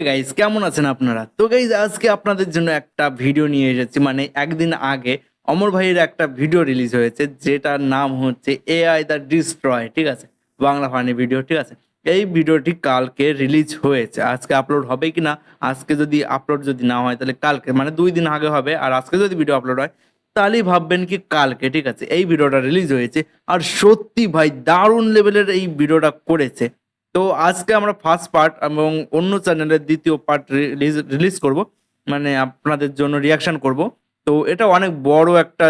Guys কেমন আছেন আপনারা? তো গাইস আজকে আপনাদের জন্য একটা ভিডিও নিয়ে এসেছি। মানে একদিন আগে অমর ভাইয়ের একটা ভিডিও রিলিজ হয়েছে যেটার নাম হচ্ছে এআই দ্য ডিস্ট্রয়, ঠিক আছে? বাংলা ফানি ভিডিও, ঠিক আছে? এই ভিডিওটি কালকে রিলিজ হয়েছে। আজকে আপলোড হবে কিনা, আজকে যদি আপলোড যদি না হয় তাহলে কালকে, মানে 2 দিন আগে হবে। আর আজকে যদি ভিডিও আপলোড হয় তাহলেই ভাববেন কি কালকে, ঠিক আছে? এই ভিডিওটা রিলিজ হয়েছে আর সত্যি ভাই দারুণ লেভেলের এই ভিডিওটা করেছে। তো আজকে আমরা ফার্স্ট পার্ট এবং অন্য চ্যানেলের দ্বিতীয় পার্ট রিলিজ করব, মানে আপনাদের জন্য রিয়াকশন করব। তো এটা অনেক বড় একটা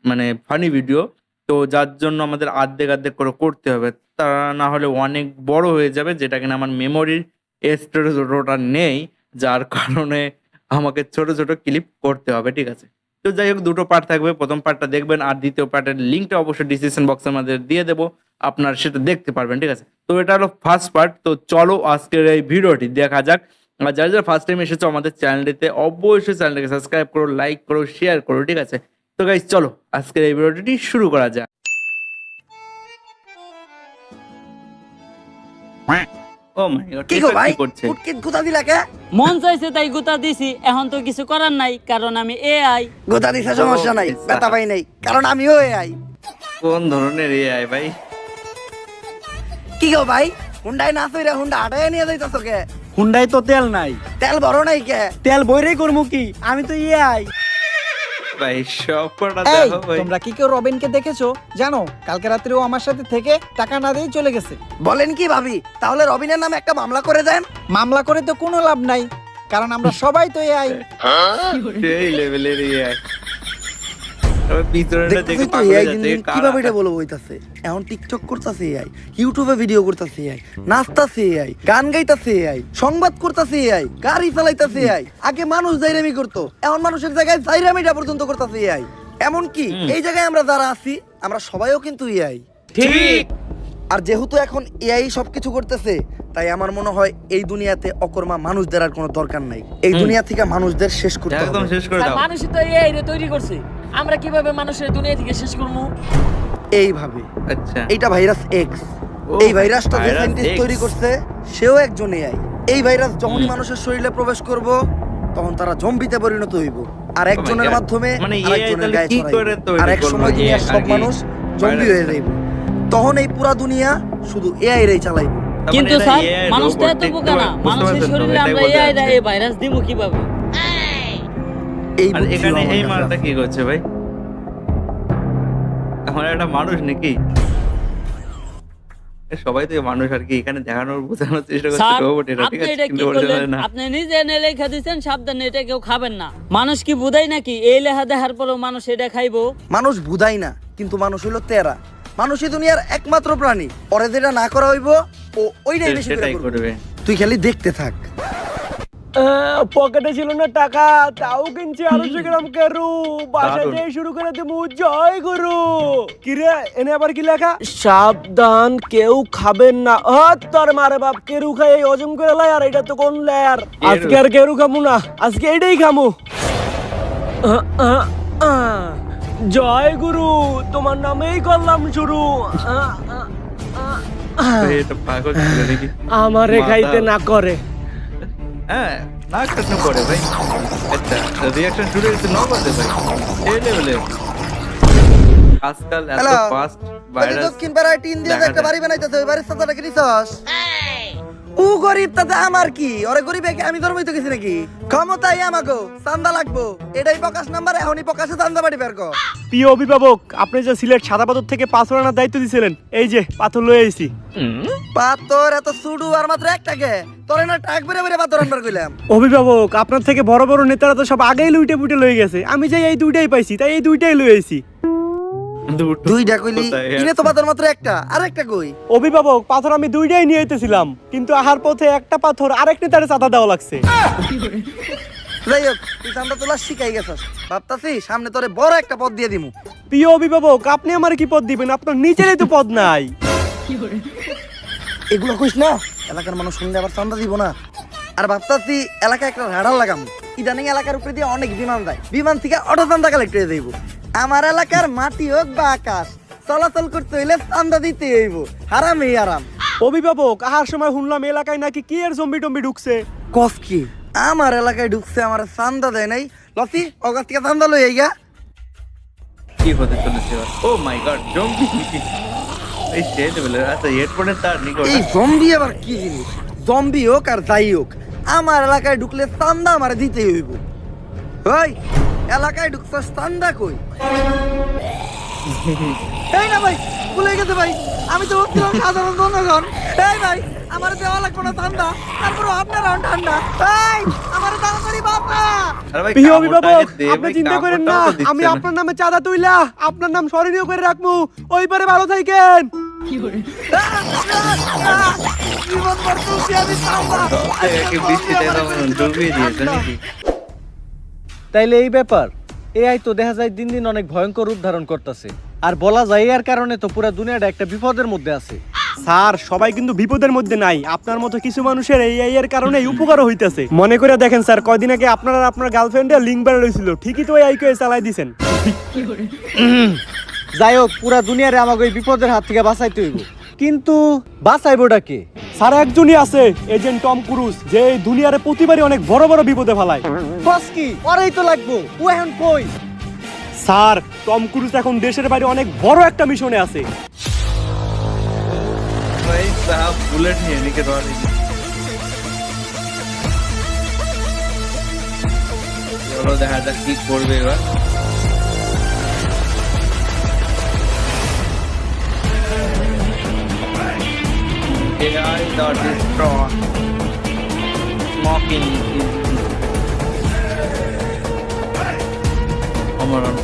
মানে ফানি ভিডিও, তো যার জন্য আমাদের আর্ধেক আর্ধেক করে করতে হবে, তা না হলে অনেক বড় হয়ে যাবে, যেটা কিনা আমার মেমোরির স্টোরেজ ওটা নেই, যার কারণে আমাকে ছোট ছোট ক্লিপ করতে হবে, ঠিক আছে? তো যাই হোক, দুটো পার্ট থাকবে, প্রথম পার্টটা দেখবেন আর দ্বিতীয় পার্টের লিঙ্কটা অবশ্যই ডিসক্রিপশন বক্সের মধ্যে দিয়ে দেবো, আপনার সেটা দেখতে পারবেন, ঠিক আছে? তো এটা হলো ফার্স্ট পার্ট। তো চলো আজকের এই ভিডিওটি দেখা যাক। আর যারা যারা ফার্স্ট টাইম এসেছো আমাদের চ্যানেলটিতে, অবশ্যই চ্যানেলটাকে সাবস্ক্রাইব করো, লাইক করো, শেয়ার করো, ঠিক আছে? তো গাইস চলো আজকের এই ভিডিওটি শুরু করা যাক। ও মাই গড, কি গো ভাই কি করছে? উটকিট গুতা দিলা কে? মন চাইছে তাই গুতা দিছি, এখন তো কিছু করার নাই কারণ আমি এআই। গুতা দিছে সমস্যা নাই, আচ্ছা। ব্যথা পাই নাই, কারণ আমিও এআই। কোন ধরনের এআই ভাই? কি গো ভাই, হুন্ডাই না সইরা হুন্ডা আটায় নিয়ে যাইতাছো কে? হুন্ডাই তো তেল নাই, তেল ভরো নাই কে? তেল বইরেই করবো কি, আমি তো ইয়াই। ভাই সব কটা এই দেখো ভাই। তোমরা কি কেউ রবিনকে দেখেছো? জানো কালকে রাত্রে ও আমার সাথে থেকে টাকা না দিয়ে চলে গেছে। বলেন কি ভাবি, তাহলে রবিনের নামে একটা মামলা করে দেন। মামলা করে তো কোনো লাভ নাই, কারণ আমরা সবাই তো এআই। সেই লেভেলের এআই। তবে পিছনটা দেখে দেখতেছি তো পাগল এআই হয়ে দিন যাচ্ছে, দিন কিভাবে এটা বলবো হইতাছে। এখন টিকটক করতাছে এআই, ইউটিউবে ভিডিও করতাছে এআই, নাচতাছে এআই, গান গাইতাছে এআই, সংবাদ করতাছে এআই, গাড়ি চালাইতাছে এআই। আগে মানুষ জাইরামি করতো, এখন মানুষের জায়গায় জাইরামিটা পর্যন্ত করতাছে এআই। এমন কি এই জায়গায় আমরা যারা আছি আমরা সবাইও কিন্তু এআই। ঠিক। আর যেহেতু এখন এআই সবকিছু করতেছে, তাই আমার মনে হয় এই দুনিয়াতে অকর্মা মানুষদের আর কোনো দরকার নাই। এই দুনিয়া থেকে মানুষদের শেষ করতে একদম হবে শেষ করে দাও। মানুষই তো এআই রে তৈরি করছে, আমরা কিভাবে মানুষের দুনিয়া থেকে শেষ করবো? এইভাবে। আচ্ছা, এইটা ভাইরাস এক্স। ও, এই ভাইরাসটা যে ভাইরাস সায়েন্টিস্ট X। তৈরি করছে সেও একজন এআই। এই ভাইরাস যখনই মানুষের শরীরে প্রবেশ করব তখন তারা জম্বিতে পরিণত হইব, আর একজনের God। মাধ্যমে মানে AI আরেকজনের তাহলে গায়ে কি ছড়াইব। করে তৈরি আর এক করলো সময় দুনিয়ার AI সব আর কি? মানুষ জম্বি হয়ে ভাইরাস। যাইব। তখন এই পুরা দুনিয়া শুধু এআই রেই চালাইব। তার কিন্তু মানে এটা স্যার AI মানুষ তো এত robotic বোকা না, বুঝতে মানুষের পারছেন তো? শরীরে এটাই আমরা বলতে এআই চাচ্ছি। এই ভাইরাস দিব কিভাবে? এই আর বুদ্ধিও এখানে আমার এই কাছে মালটা আছে। কি করছে ভাই? আমার একটা মানুষ নাকি? সবাই তো মানুষ আর কি, এখানে দেখানোর বোঝানোর চেষ্টা করছে স্যার রোবট এটা, ঠিক আপনি আছে? এটা কিন্তু কি original করলেন? না। আপনি নিজে এনে লেখা দিচ্ছেন, সাবধানে এটা কেউ খাবেন না। মানুষ কি বুঝাই নাকি এই লেখা দেখার পরেও মানুষ এটা খাইবো? মানুষ বুঝাই না, কিন্তু মানুষ হইলো তেরা। মানুষই দুনিয়ার একমাত্র প্রাণী, ওরে যেটা না করা হইব ও ওইটাই বেশি করে সেটাই করবে। করবে। তুই খালি দেখতে থাক। পকেটে ছিল না টাকা, তাও কিনছি 250 গ্রাম কেরু। বাসায় দারুণ। যেয়ে শুরু করে দেবো জয় গুরু। কিরে এনে আবার কি লেখা? সাবধান কেউ খাবেন না। তোর মারে বাপ, কেরু খাই হজম করে লাই, আর এটা তো কোন লেয়ার। আজকে আর কেরু খামু না, আজকে এইটাই খামু। জয় গুরু, তোমার নামেই করলাম শুরু। ভাই, এটা পাগল ছিল নাকি? আমারে মাথা- খাইতে না করে। হ্যাঁ, না কেন করে ভাই? আচ্ছা, রিঅ্যাকশন শুরু হয়েছে ন করতে ভাই। এই লেভেলে আজকাল এত হ্যালো, ফাস্ট ওই যে ভাইরাস। দক্ষিণ পাড়ায় টিন দিয়ে যে দেখা একটা যায়। বাড়ি বানাইতেছে, ওই বাড়ির সাথে কি নিছস? ও গরিব, তাতে আমার কি? ওরে গরিব আমি ধর্মই তো গেছি নাকি? ক্ষমতাই আমাগো, চান্দা লাগবো, এটাই প্রকাশ নাম্বার, এখনই প্রকাশে চান্দা বাড়ি বের কর। প্রিয় অভিভাবক, আপনি যে সিলেট সাদা পাথর থেকে পাথর আনার দায়িত্ব দিয়েছিলেন, এই যে পাথর লয়ে আইছি। পাথর এত সুডু আর মাত্র একটাকে, তোরে না টাক বেরে বেরে পাথর আনবার কইলাম। অভিভাবক, আপনার থেকে বড় বড় নেতারা তো সব আগেই লুইটে পুইটে লয়ে গেছে, আমি যে এই দুইটাই পাইছি, তাই এই দুইটাই লয়ে আইছি। দুইটা কইলি, কোথায় কিনে তো পাথর মাত্র একটা, আর একটা কই? অভিভাবক, পাথর আমি দুইটাই নিয়ে আইতেছিলাম, কিন্তু আহার পথে একটা পাথর আরেক নেতারে চাঁদা দেওয়া লাগছে। যাই হোক, তুই চান্দা তোলা শিখাই গেছস, ভাবতাছি সামনে তোরে বড় একটা পদ দিয়ে দিমু। প্রিয় অভিভাবক, আপনি আমার কি পদ দিবেন? আপনার নিজেরই তো পদ নাই। এগুলো কইস না, এলাকার মানুষ শুনলে আবার চান্দা দিব না। আর ভাবতাছি এলাকায় একটা রাডার লাগাম। ইদানিং এলাকার উপরে দিয়ে অনেক বিমান যায়, বিমান থেকে অটো চান্দা কালেক্ট হয়ে যাইব। আমার এলাকার মাটি হোক বা আকাশ, চলাচল করতে হইলে চান্দা দিতে হইব, হারামই আরাম। অভিভাবক, আহার সময় শুনলাম এলাকায় নাকি কি এর জম্বি টম্বি ঢুকছে। কস কি আমার এলাকায় ঢুকছে, আমার চান্দা দেয় নাই। লসি অগাছ থেকে চান্দা লই আইগা। কি হতে চলেছে ও মাই গড, জম্বি! এই সেই লেভেলের। আচ্ছা, হেডফোনের তার নিকট এই জম্বি আবার কি জিনিস? জম্বি হোক আর যাই হোক, আমার এলাকায় ঢুকলে চান্দা আমার দিতেই হইব। ওই এলাকায় ঢুকছস, চান্দা কই? এই না ভাই, ভুলে গেছে ভাই, আমি তো ভাবছিলাম সাধারণ জনগণ। এই ভাই, আমার দেওয়া লাগবে না চান্দা, তারপরে আপনার ঠান্ডা। এই আমার তাড়াতাড়ি বাবা। আরে ভাই, প্রিয় কাপড়টাকে অভিভাবক, দে আপনি ভাই, চিন্তা করেন না, কাপড়টাও তো দিচ্ছে আমি না। আপনার নামে চাঁদা তুইলা আপনার নাম স্মরণীয় করে রাখবো। ওই পারে ভালো থাকেন। জীবন ভর চলছি আমি চান্দা। একে বৃষ্টিতে একদম ডুবিয়ে দিয়েছে নাকি? তাইলে এই ব্যাপার, এআই তো দেখা যায় দিন দিন অনেক ভয়ঙ্কর রূপ ধারণ করতেছে। আর বলা যায় এর কারণে তো পুরো দুনিয়াটা একটা বিপদের মধ্যে আছে। স্যার, সবাই কিন্তু বিপদের মধ্যে নাই। আপনার মতো কিছু মানুষের এই এর কারণে উপকারও হইতাছে। মনে করে দেখেন স্যার, কয়দিন আগে আপনার আর আপনার গার্লফ্রেন্ডের লিঙ্ক বের হয়েছিল, ঠিকই তো এই কে চালাই দিছেন। যাই হোক, পুরা দুনিয়ারে আমাকে এই বিপদের হাত থেকে বাঁচাইতে হইব, কিন্তু বাঁচাইবোটা কে? স্যার, একজনই আছে, এজেন্ট টম ক্রুজ, যে এই দুনিয়ারে প্রতিবারই অনেক বড় বড় বিপদে ফেলায়। বস কি ওরাই তো লাগবো, ও এখন কই? স্যার, টম ক্রুজ এখন দেশের বাইরে অনেক বড় একটা মিশনে আছে। ভাই সাহাব বুলেট নিয়ে নিকে রওনা চলো দেখা যাক কি করবে এবার। AI the destroy smoking is অমরণ।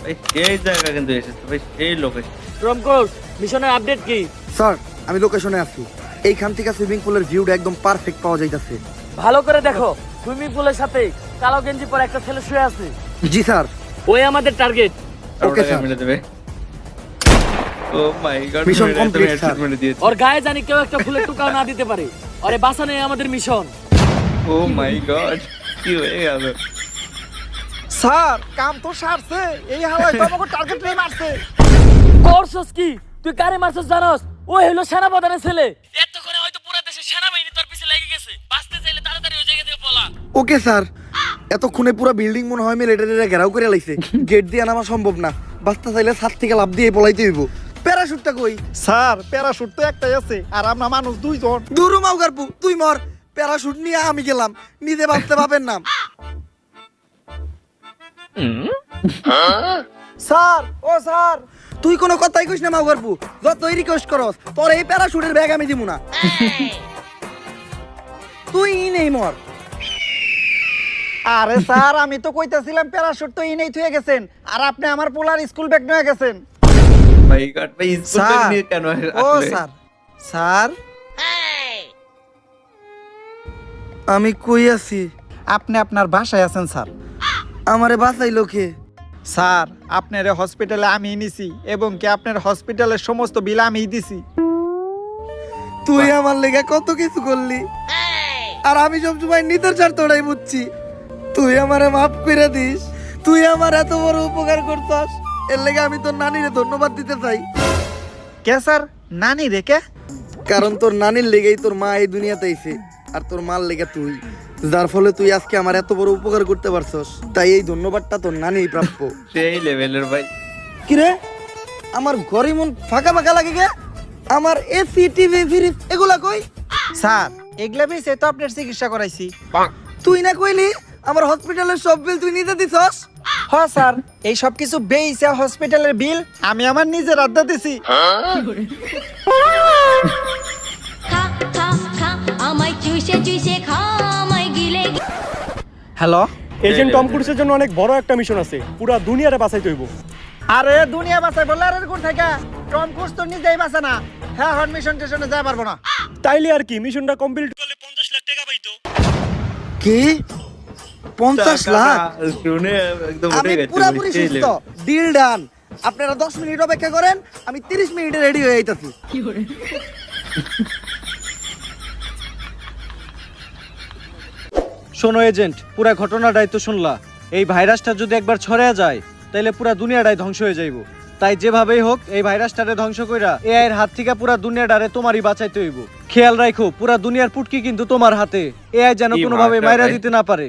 ভাই সেই জায়গা কিন্তু এসেছে ভাই, সেই লোকেশন। রমকোস মিশনের আপডেট কি? স্যার, আমি লোকেশনে আছি। এইখান থেকে সুইমিং পুলের ভিউটা একদম পারফেক্ট পাওয়া যাইতাছে। ভালো করে দেখো, সুইমিং পুলের সাথে কালো গেঞ্জি পরে একটা ছেলে শুয়ে আছে। জি স্যার। ওই আমাদের টার্গেট। Okay sir. মেরে দেবে। ও মাই গড, Mission complete, স্যার। মেরে দিয়েছে। ওর গায়ে জানি কেউ একটা ফুলের টুকাও না দিতে পারে। আরে বাঁচানোই আমাদের মিশন। ও মাই গড, কি হয়ে গেল? স্যার, কাম তো সারছে, এই হাওয়ায় তো আমাকে টার্গেট নিয়ে মারছে। করছস কি? তুই কারে মারছস জানোস? ও হলো সেনাপ্রধানের ছেলে। এতক্ষণে হয়তো পুরো দেশের সেনাবাহিনী তোর পিছে লেগে গেছে। বাঁচতে চাইলে তাড়াতাড়ি ওই জায়গা থেকে পলা। Okay sir. এতক্ষণে পুরো বিল্ডিং মনে হয় মিলিটারিরা ঘেরাও করে লাইছে। গেট দিয়ে নামা সম্ভব না, বাস্তা চাইলে ছাদ থেকে লাফ দিয়ে পলাইতে হইব। প্যারাশুটটা কই? স্যার, প্যারাশুট তো একটাই আছে, আর আমরা মানুষ দুইজন। দূর মাউগারপু, তুই মর। প্যারাশুট নিয়ে আমি গেলাম, নিজে বাঁচতে পাবেন না। স্যার, ও স্যার, তুই কোনো কথাই কইস না মাউগারপু, যতই রিকোয়েস্ট করস তোর এই প্যারাশুটের ব্যাগ আমি দিব না। তুই নেই মর। আরে স্যার, আমি তো কইতাছিলাম প্যারাশুট তো ইনেই থুয়ে গেছেন, আর আপনি আমার পোলার স্কুল ব্যাগ নিয়ে গেছেন। মাই গড, ভাই স্কুল ব্যাগ নিয়ে কেন ও আসলে? স্যার, স্যার আমি কই আছি? আপনি আপনার বাসায় আছেন স্যার। আমারে বাঁচাইলো কে? স্যার, আপনার হসপিটালে আমি নিছি, এবং কি আপনার হসপিটালের সমস্ত বিল আমি দিছি। তুই আমার লেগে কত কিছু করলি, আর আমি সবসময় নিতের চার তোড়াই বুঝছি। তুই আমারে মাফ করে দিস। তুই আমার এত বড় উপকার করছস, এর লেগে আমি তোর নানিরে ধন্যবাদ দিতে চাই। কে স্যার? নানি রেখে? কারণ তোর নানির লেগেই তোর মা এই দুনিয়াতে আইছে, আর তোর মার লেগে তুই, যার ফলে তুই আজকে আমার এত বড় উপকার করতে পারছস। তাই এই ধন্যবাদটা তোর নানিই প্রাপ্য। সেই লেভেলের ভাই। কিরে, আমার ঘরে মন ফাঁকা ফাঁকা লাগে গে? আমার এসি টিভি ফ্রিজ এগুলা কই? স্যার, এগুলা বেশি তো আপনার চিকিৎসা করাইছি। তুই না কইলি আমার হসপিটালের সব বিল তুই নিজে দিছস? হ্যাঁ স্যার, এই সব কিছু বেইছে হসপিটালের বিল আমি আমার নিজের আড্ডা দিছি। খা খা খা আমায় চুষে চুষে খা আমায় গিলে হ্যালো, এজেন্ট টম ক্রুজের জন্য অনেক বড় একটা মিশন আছে, পুরো দুনিয়ারে বাঁচাইতে হইব। আরে দুনিয়া বাঁচাই বললে আর কোন থেকে? টম ক্রুজ তো নিজেই বাঁচে না। হ্যাঁ, হন মিশন টেশনে যাই পারবো না। তাইলে আর কি, মিশনটা কমপ্লিট করলে 50 লাখ টাকা পাইতো। কি 50 লাখ? শুনে একদম আমি উঠে গেছে। পুরোপুরি সুস্থ। Deal done. আপনারা 10 মিনিট অপেক্ষা করেন, আমি 30 মিনিটে রেডি হয়ে যাইতাছি। শোনো এজেন্ট, পুরা ঘটনাটাই তো শুনলা। এই ভাইরাসটা যদি একবার ছড়ায় যায়, তাহলে পুরা দুনিয়াটাই ধ্বংস হয়ে যাইব। তাই যেভাবেই হোক এই ভাইরাসটারে ধ্বংস কইরা এআই এর হাত থেকে পুরা দুনিয়াটারে তোমারই বাঁচাইতে হইব। খেয়াল রাখো পুরা দুনিয়ার পুটকি কিন্তু তোমার হাতে, এআই যেন কি কোনোভাবে মারটা মাইরা ভাই। দিতে না পারে।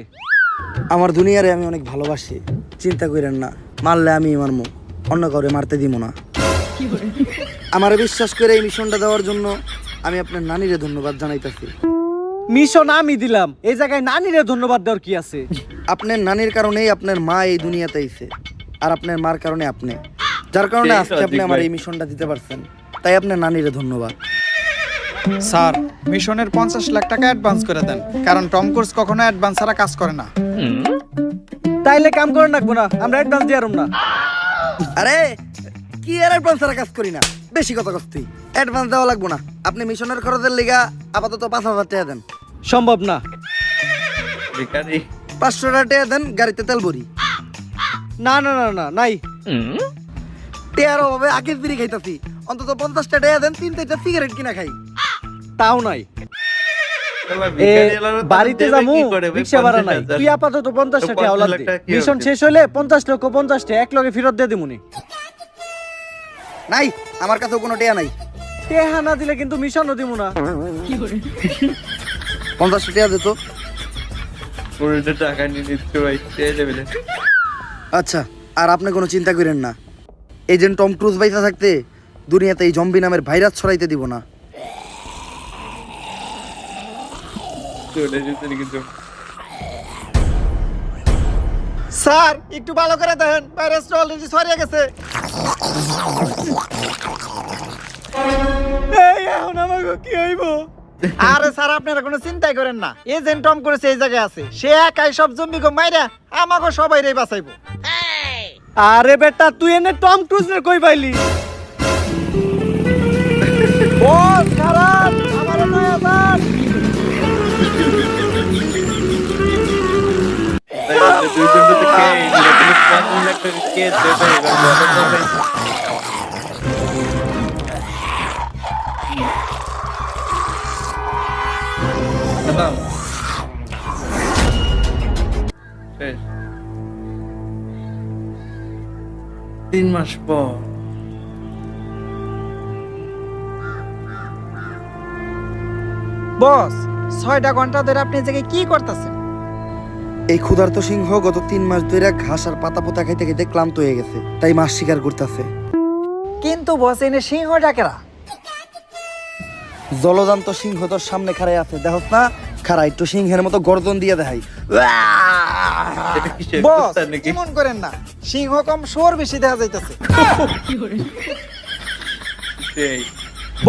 আমার দুনিয়ারে আমি অনেক ভালোবাসি, চিন্তা করেন না, মারলে আমি মারমু, অন্য কাউরে মারতে দিব না। আমার বিশ্বাস করে এই মিশনটা দেওয়ার জন্য আমি আপনার নানিরে ধন্যবাদ জানাইতেছি। মিশন আমি দিলাম, এই জায়গায় নানিরে ধন্যবাদ দেওয়ার কি আছে? আপনার নানির কারণেই আপনার মা এই দুনিয়াতে আইছে, আর আপনার মার কারণে আপনি, যার কারণে সেই আজকে আপনি লজিক আমার ভাই। এই মিশনটা দিতে পারছেন, তাই আপনার নানিরে ধন্যবাদ। স্যার মিশনের 50 লাখ টাকা অ্যাডভান্স করে দেন, কারণ টম ক্রুজ কখনো অ্যাডভান্স ছাড়া কাজ করে না। তাইলে কাম করে রাখবো না, আমরা অ্যাডভান্স দিয়ে না। আরে কি আর অ্যাডভান্স ছাড়া কাজ করি না, বেশি কথা কস্তি, অ্যাডভান্স দেওয়া লাগবো না। আপনি মিশনের খরচের লিগা আপাতত 5,000 টাকা দেন। সম্ভব না। ভিখারি 500 টাকা দেন, গাড়িতে তেল ভরি। না না না না নাই। টেয়ার অভাবে আগে বিড়ি খাইতাছি, অন্তত 50 টাকা দেন, 3-4টা সিগারেট কিনা খাই। তাও নাই। শালা এ, ভিখারি এলার তো বাড়িতে দেবে যাবো কি করে ভাই, রিক্সা ভাড়া নাই, 50,000 তুই আপাতত 50 টাকা 50 আওলাদ লাখ দে। টাকা কি মিশন হবে? শেষ হইলে 50 লক্ষ 50 টাকা এক লগে ফেরত দিয়ে দিমুনি। নাই, আমার কাছেও কোনো টেয়া নাই। টেহা না দিলে কিন্তু মিশনও দিমু না। 50 টাকা দে তো। পুরোটা টাকা নিয়ে নিচ্ছে ভাই, চেয়ে দেবে না। আচ্ছা, আর আপনি কোনো চিন্তা করেন না, এজেন্ট টম ক্রুজ বাইসা থাকতে দুনিয়াতে এই জম্বি নামের ভাইরাস ছড়াইতে দিব না। চলে যেতে কিন্তু স্যার একটু ভালো করে দেখেন, ভাইরাসটা অলরেডি ছড়িয়ে গেছে। এই এখন আমাকে কি হইব? আরে স্যার আপনারা কোনো চিন্তাই করেন না, এজেন্ট টম ক্রুজ এই জায়গায় আছে, সে একাই সব জম্বিকে মাইরা আমাকে সবাই রে বাঁচাইবো। আরে বেটা তুই এনে টম ক্রুজ রে কই পাইলি? ও খারাপ আমার নয়া বান। দুইজন তো খেয়ে নিল, তুমি 50 লাখ টাকা কে দেবে এবার বলো তো ভাই। খতম। শেষ। 3 মাস পর বস 6টা ঘন্টা ধরে আপনি এই জায়গায় কি করতেছেন? এই ক্ষুধার্ত সিংহ গত 3 মাস ধরে ঘাস আর পাতা পোতা খাইতে খাইতে ক্লান্ত হয়ে গেছে, তাই মাছ শিকার করতেছে। কিন্তু বস এনে সিংহ ডাকেরা। জলজান্ত সিংহ তোর সামনে খাড়াই আছে, দেখছ না? খাড়া একটু সিংহের মতো গর্জন দিয়ে দেখাই। এটা কি শেষ বস করতে নাকি? এমন করেন না, সিংহ কম সোর বেশি দেখা যাইতেছে। সেই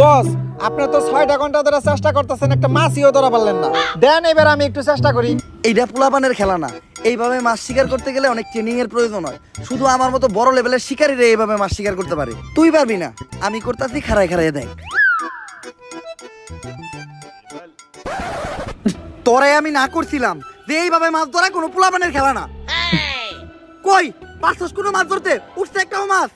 বস আপনি তো 6টা ঘন্টা ধরে চেষ্টা করতেছেন, একটা মাছিও ধরা পারলেন না। দেন এবার আমি একটু চেষ্টা করি। এইটা পোলাপানের খেলা না, এইভাবে মাছ শিকার করতে গেলে অনেক ট্রেনিং এর প্রয়োজন হয়। শুধু আমার মতো বড় লেভেলের শিকারীরা এইভাবে মাছ শিকার করতে পারে, তুই পারবি না। আমি করতেছি, খাড়ায় খাড়ায় দেখ। তোরে আমি না করছিলাম যে এইভাবে মাছ ধরা কোনো পোলাপানের খেলা না। কই পাঁচশো কোনো মাছ ধরতে উঠছে একটাও মাছ?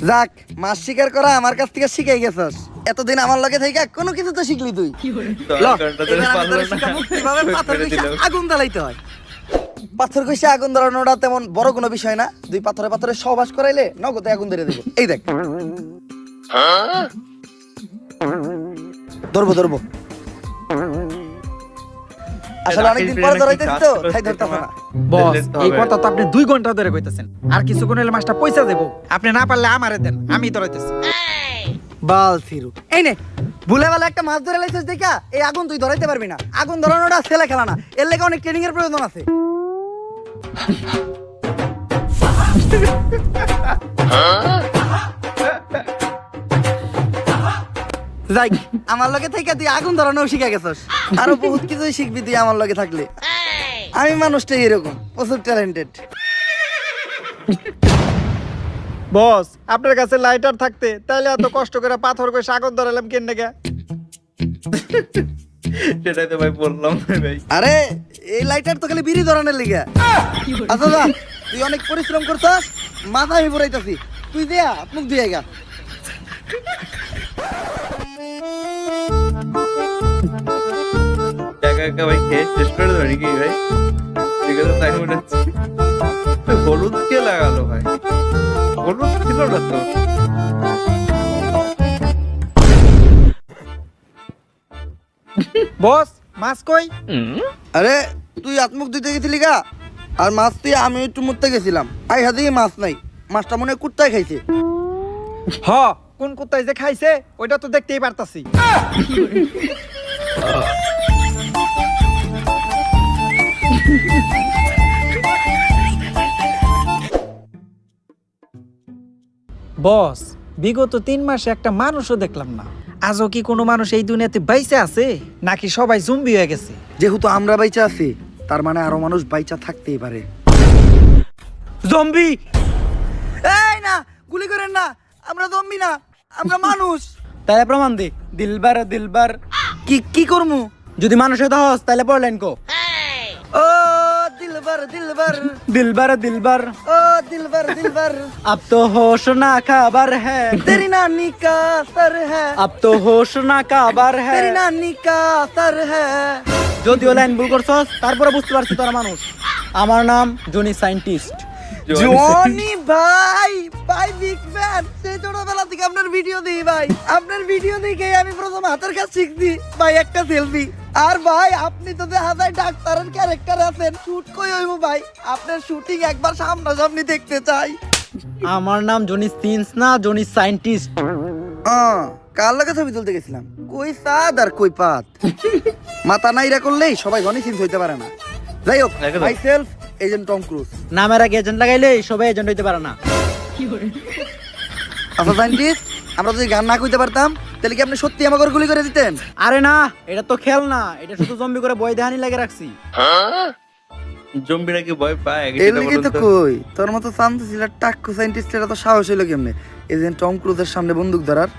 যাক, মাছ শিকার করা আমার কাছ থেকে শিখাই গেছস। এতদিন আমার লগে থেকে কোনো কিছু তো শিখলি তুই। ল, এবার আমি তোরে শিখাবো কিভাবে পাথর কইসা আগুন জ্বালাইতে হয়। পাথর কইসা আগুন ধরানোটা তেমন বড় কোনো বিষয় না, 2 পাথরে পাথরে সহবাস করাইলে নগদে আগুন ধরে দেবো। এই দেখ, ধরবো ধরবো। আসলে অনেকদিন পরে ধরাইতেছি তো, তাই ধরতেছে না। বস এই কথা তো আপনি 2 ঘন্টা ধরে কইতেছেন, আর কিছুক্ষণ হলে মাছটা পয়সা দেবো। আপনি না পারলে আমারে দেন, আমি ধরাইতেছি। বাল থিরু, এই নে ভুলে বেলা একটা মাছ ধরে লাইছিস দেখা, এই আগুন তুই ধরাইতে পারবি না। আগুন ধরানোটা ছেলে খেলা না, এর লেগে অনেক ট্রেনিং এর প্রয়োজন আছে। যাই, আমার লগে থেকে তুই আগুন ধরানো শিখে গেছস, আরো বহুত কিছুই শিখবি তুই আমার লগে থাকলে। আমি মানুষটাই এরকম, প্রচুর ট্যালেন্টেড। বস আপনার কাছে লাইটার থাকতে তাইলে এত কষ্ট করে পাথর করে আগুন ধরালাম কেন গে? সেটাই তো ভাই বললাম ভাই। আরে এই লাইটার তো খালি বিড়ি ধরানোর লিগে। আচ্ছা যা, তুই অনেক পরিশ্রম করছস, মাথা আমি পুরাইতাছি, তুই দেয়া মুখ দিয়ে গা। একা একা ভাই খেয়ে শেষ করে দেবো নাকি ভাই? ঠিক আছে তাই মনে হচ্ছে। হলুদ কে লাগালো ভাই? হলুদ ছিল না তো। বস মাছ কই? আরে তুই আত্মুখ দিতে গেছিলি গা, আর মাছ তুই আমি একটু মরতে গেছিলাম, আই হাতে মাছ নাই, মাছটা মনে হয় কুত্তায় খাইছে। হ, কোন কুত্তায় যে খাইছে ওইটা তো দেখতেই পারতাছি। বস বিগত 3 মাসে একটা মানুষও দেখলাম না। আজও কি কোনো মানুষ এই দুনিয়াতে বাইচে আছে, নাকি সবাই জম্বি হয়ে গেছে? যেহেতু আমরা বাইচা আছি, তার মানে আরো মানুষ বাইচা থাকতেই পারে। জম্বি। এই না, গুলি করেন না, আমরা জম্বি না, আমরা মানুষ। তাহলে প্রমাণ দে। দিলবার দিলবার। কি কি করমু? যদি মানুষ হতে হস তাহলে পড়লেন কো। ও দিলবার দিলবার, দিলবার দিলবার। ও দিলবার দিলবার, अब तो होश ना खबर है, तेरी नानी का सर है, अब तो होश ना खबर है। तेरी नानी का सर है। যদিও লাইন ভুল করছস তারপরে বুঝতে পারছি তোরা মানুষ। আমার নাম জনি সায়েন্টিস্ট। জনি ভাই, ভাই বিগ ফ্যান, সেই ছোটবেলা থেকে আপনার ভিডিও দিই ভাই, আপনার ভিডিও দেখে আমি প্রথম হাতের কাজ শিখছি ভাই, একটা সেলফি। আর ভাই আপনি তো দেখা যায় ডাক্তারের ক্যারেক্টার আছেন, শুট কই হইব ভাই, আপনার শুটিং একবার সামনাসামনি দেখতে চাই। আমার নাম জনি সিন্স না, জনি সায়েন্টিস্ট। কার লাগে ছবি তুলতে গেছিলাম, কই সাদ আর কই পাত, মাথা নাইরা করলেই সবাই জনি সিন্স হইতে পারে না। যাই হোক, একদম। Myself agent Tom Cruise. নামের আগে এজেন্ট লাগাইলে সবাই এজেন্ট হইতে পারে না। আচ্ছা সায়েন্টিস্ট, আমরা যদি গান না কইতে পারতাম তাহলে কি আপনি সত্যি আমাকে গুলি করে দিতেন? আরে না, এটা তো খেল না, এটা শুধু জম্বি করে বই দেহানি লাগে রাখছি। জম্বিরা কি ভয় পায়? এই এটা লিগে বলুন তো তো। কই, তোর মতো শান্ত ছিল টাক্কু সায়েন্টিস্টের এত সাহস হইলো কেমনে এজেন্ট টম ক্রুজের সামনে বন্দুক ধরার?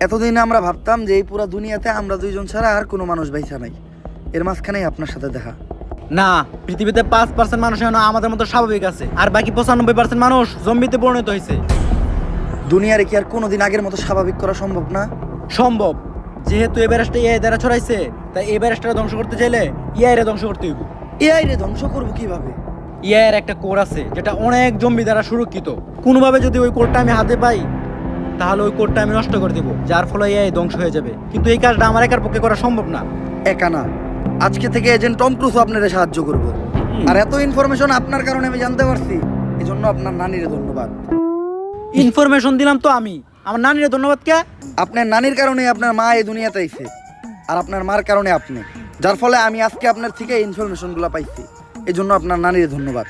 এতদিন আমরা ভাবতাম যে এই পুরো দুনিয়াতে আমরা দুইজন ছাড়া আর কোনো মানুষ বাইসা নাই, এর মাঝখানেই আপনার সাথে দেখা। না, পৃথিবীতে 5% মানুষ এখনো আমাদের মতো স্বাভাবিক আছে, আর বাকি 95% মানুষ জম্বিতে পরিণত হয়েছে। দুনিয়ারে কি আর কোনোদিন আগের মতো স্বাভাবিক করা সম্ভব না? সম্ভব, যেহেতু এই ভাইরাসটা এআই দ্বারা ছড়াইছে, তাই এই ভাইরাসটা ধ্বংস করতে চাইলে এআই রে ধ্বংস করতে হইব। এআই রে ধ্বংস করবো কিভাবে? এআই এর একটা কোড আছে যেটা অনেক জম্বি দ্বারা সুরক্ষিত। কোনোভাবে যদি ওই কোডটা আমি হাতে পাই, তাহলে ওই কোডটা আমি নষ্ট করে দেব, যার ফলে এআই ধ্বংস হয়ে যাবে। কিন্তু এই কাজটা আমার একার পক্ষে করা সম্ভব না। একা না, আজকে থেকে এজেন্ট টম ক্রুজ আপনারে সাহায্য করব। আর এত ইনফরমেশন আপনার কারণে আমি জানতে পারছি, এজন্য আপনার নানিরে ধন্যবাদ। ইনফরমেশন দিলাম তো আমি, আমার নানিরে ধন্যবাদ কে? আপনার নানির কারণে আপনার মা এই দুনিয়াতে আইছে, আর আপনার মার কারণে আপনি, যার ফলে আমি আজকে আপনার থেকে ইনফরমেশন গুলা পাইছি, এই জন্য আপনার নানির ধন্যবাদ।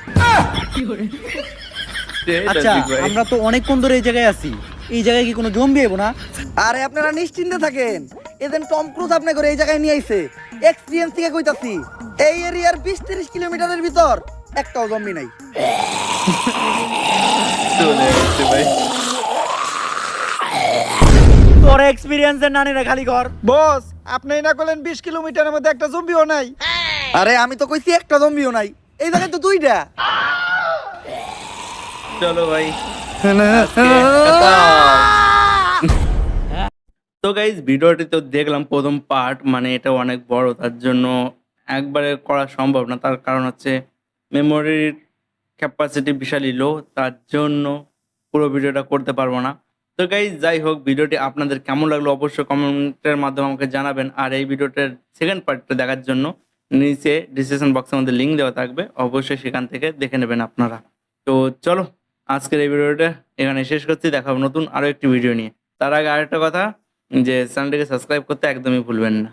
এটা আচ্ছা, ঠিক ভাই। আমরা তো অনেকক্ষণ ধরে এই জায়গায় আছি, এই জায়গায় কি কোনো জম্বি এবো না? আরে আপনারা নিশ্চিন্তে থাকেন, এজেন্ট টম ক্রুজ আপনি করে এই জায়গায় নিয়ে আইছে, এক্সপেরিয়েন্স থেকে কইতাছি, এই এরিয়ার 20-30 কিলোমিটারের ভিতর একটাও জম্বি নাই। চলে আসছে ভাই। তোর এক্সপিরিয়েন্সের নানিরা খালি কর। বস আপনি না করলেন 20 কিলোমিটারের মধ্যে একটা জম্বিও নাই। আরে আমি তো কইছি একটা জম্বিও নাই, এই জায়গায় তো দুইটা। চলো ভাই। তো গাইজ ভিডিওটি তো দেখলাম প্রথম পার্ট, মানে এটা অনেক বড়, তার জন্য একবারে করা সম্ভব না। তার কারণ হচ্ছে মেমোরির ক্যাপাসিটি বিশালই লো, তার জন্য পুরো ভিডিওটা করতে পারবো না। তো গাইজ যাই হোক, ভিডিওটি আপনাদের কেমন লাগলো অবশ্যই কমেন্টের মাধ্যমে আমাকে জানাবেন। আর এই ভিডিওটার সেকেন্ড পার্টটা দেখার জন্য নিচে ডিসক্রিপশন বক্সের মধ্যে লিঙ্ক দেওয়া থাকবে, অবশ্যই সেখান থেকে দেখে নেবেন আপনারা। তো চলো আজকের এই ভিডিওটা এখানে শেষ করছি, দেখা হবে নতুন আরও একটি ভিডিও নিয়ে। তার আগে আরেকটা কথা, যে চ্যানেলটিকে সাবস্ক্রাইব করতে একদমই ভুলবেন না।